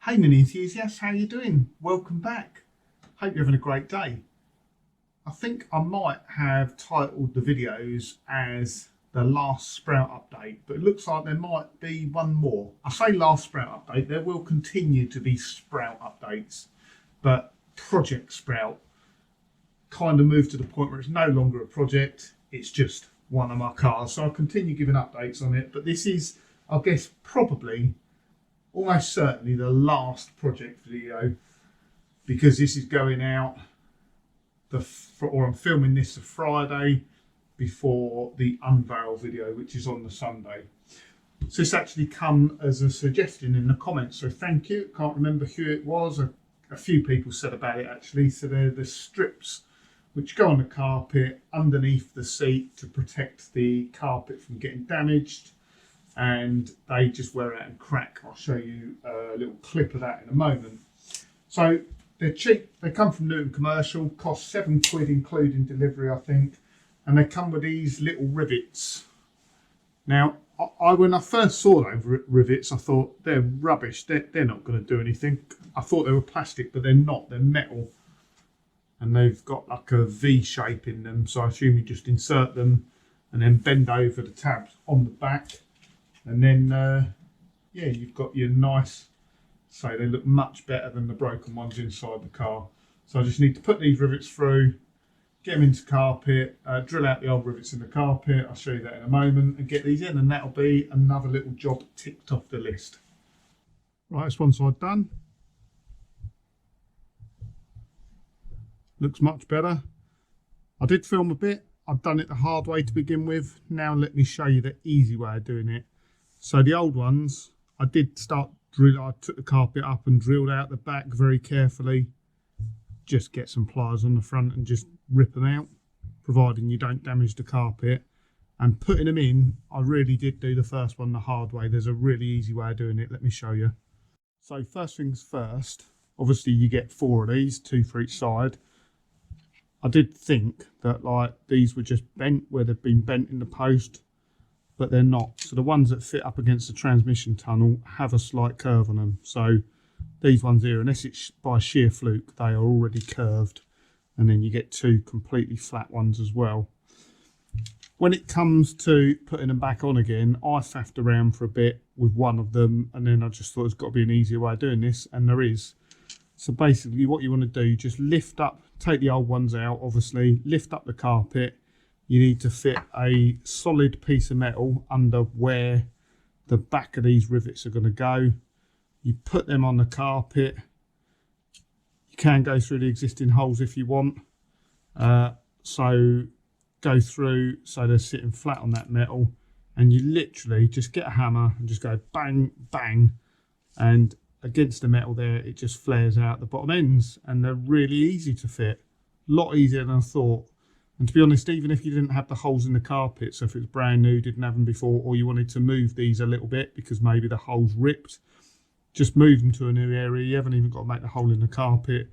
Hey mini enthusiasts, how you doing? Welcome back. Hope you're having a great day. I think I might have titled the videos as the last sprout update, but it looks like there might be one more. I say last sprout update, there will continue to be sprout updates, but Project Sprout kind of moved to the point where it's no longer a project, it's just one of my cars. So I'll continue giving updates on it, but this is, I guess, probably almost certainly the last project video, because this is going out I'm filming this the Friday before the unveil video, which is on the Sunday. So this actually come as a suggestion in the comments, so thank you. Can't remember who it was. A few people said about it actually. So they're the strips which go on the carpet underneath the seat to protect the carpet from getting damaged, and they just wear out and crack. I'll show you a little clip of that in a moment. So they're cheap, they come from Newton Commercial, cost £7 including delivery I think, and they come with these little rivets. Now when I first saw those rivets I thought they're rubbish, they're not going to do anything. I thought they were plastic, but they're not, they're metal, and they've got like a V shape in them, so I assume you just insert them and then bend over the tabs on the back. And then, yeah, you've got your nice, so they look much better than the broken ones inside the car. So I just need to put these rivets through, get them into carpet, drill out the old rivets in the carpet, I'll show you that in a moment, and get these in, and that'll be another little job ticked off the list. Right, that's one side done. Looks much better. I did film a bit, I've done it the hard way to begin with. Now let me show you the easy way of doing it. So the old ones, I did start drilling. I took the carpet up and drilled out the back very carefully. Just get some pliers on the front and just rip them out, providing you don't damage the carpet. And putting them in, I really did do the first one the hard way. There's a really easy way of doing it. Let me show you. So first things first, obviously you get 4 of these, 2 for each side. I did think that like these were just bent where they've been bent in the post, but they're not. So the ones that fit up against the transmission tunnel have a slight curve on them. So these ones here, unless it's by sheer fluke, they are already curved. And then you get 2 completely flat ones as well. When it comes to putting them back on again, I faffed around for a bit with one of them, and then I just thought there's got to be an easier way of doing this, and there is. So basically what you want to do, just lift up, take the old ones out, obviously, lift up the carpet. You need to fit a solid piece of metal under where the back of these rivets are going to go. You put them on the carpet. You can go through the existing holes if you want. So go through so they're sitting flat on that metal, and you literally just get a hammer and just go bang, bang, and against the metal there it just flares out the bottom ends, and they're really easy to fit. A lot easier than I thought. And to be honest, even if you didn't have the holes in the carpet, so if it was brand new, didn't have them before, or you wanted to move these a little bit because maybe the hole's ripped, just move them to a new area. You haven't even got to make the hole in the carpet.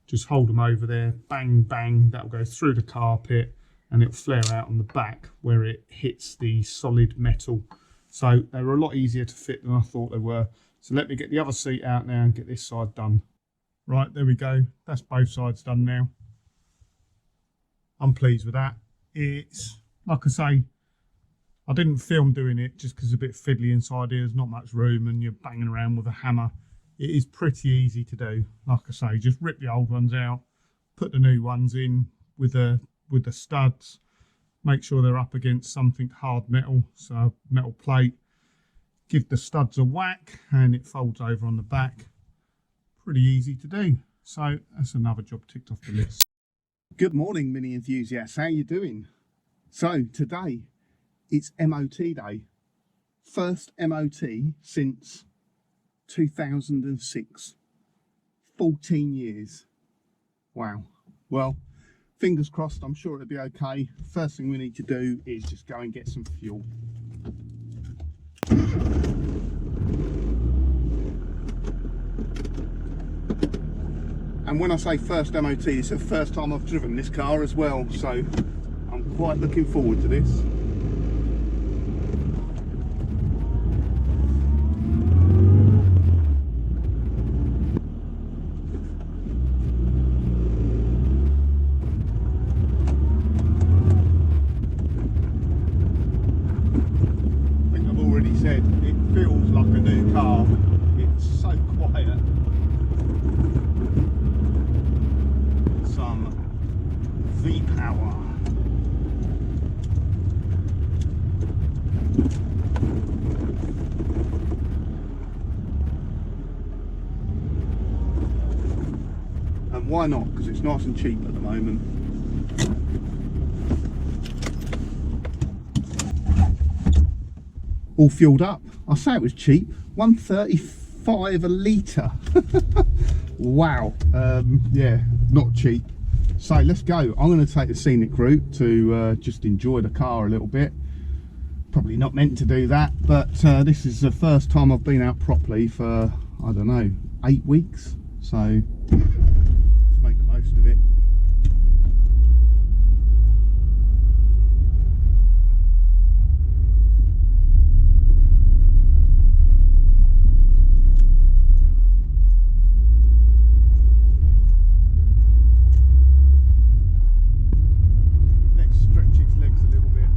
Just hold them over there, bang, bang, that'll go through the carpet, and it'll flare out on the back where it hits the solid metal. So they were a lot easier to fit than I thought they were. So let me get the other seat out now and get this side done. Right, there we go. That's both sides done now. I'm pleased with that. It's, like I say, I didn't film doing it just because it's a bit fiddly inside here. There's not much room and you're banging around with a hammer. It is pretty easy to do. Like I say, just rip the old ones out, put the new ones in with the studs. Make sure they're up against something hard metal, so a metal plate. Give the studs a whack and it folds over on the back. Pretty easy to do. So that's another job ticked off the list. Good morning, mini enthusiasts. How you doing? So today it's MOT day. First MOT since 2006. 14 years. Wow. Well, fingers crossed, I'm sure it'll be okay. First thing we need to do is just go and get some fuel. And when I say first MOT, it's the first time I've driven this car as well, so I'm quite looking forward to this. And why not? Because it's nice and cheap at the moment. All fueled up. I say it was cheap. 135 a litre. Wow. Yeah, not cheap. So let's go. I'm going to take the scenic route to just enjoy the car a little bit. Probably not meant to do that, but this is the first time I've been out properly for, I don't know, 8 weeks. So let's make the most of it. Let's stretch its legs a little bit.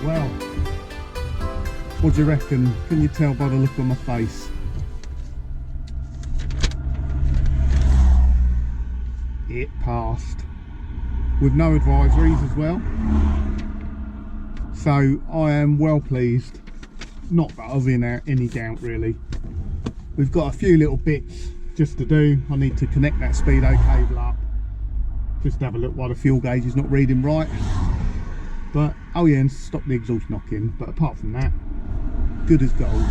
Well, what do you reckon? Can you tell by the look on my face? It passed with no advisories as well, so I am well pleased. Not that I was in any doubt really. We've got a few little bits just to do. I need to connect that speedo cable up, just have a look why the fuel gauge is not reading right. But oh yeah, and stop the exhaust knocking, but apart from that, good as gold.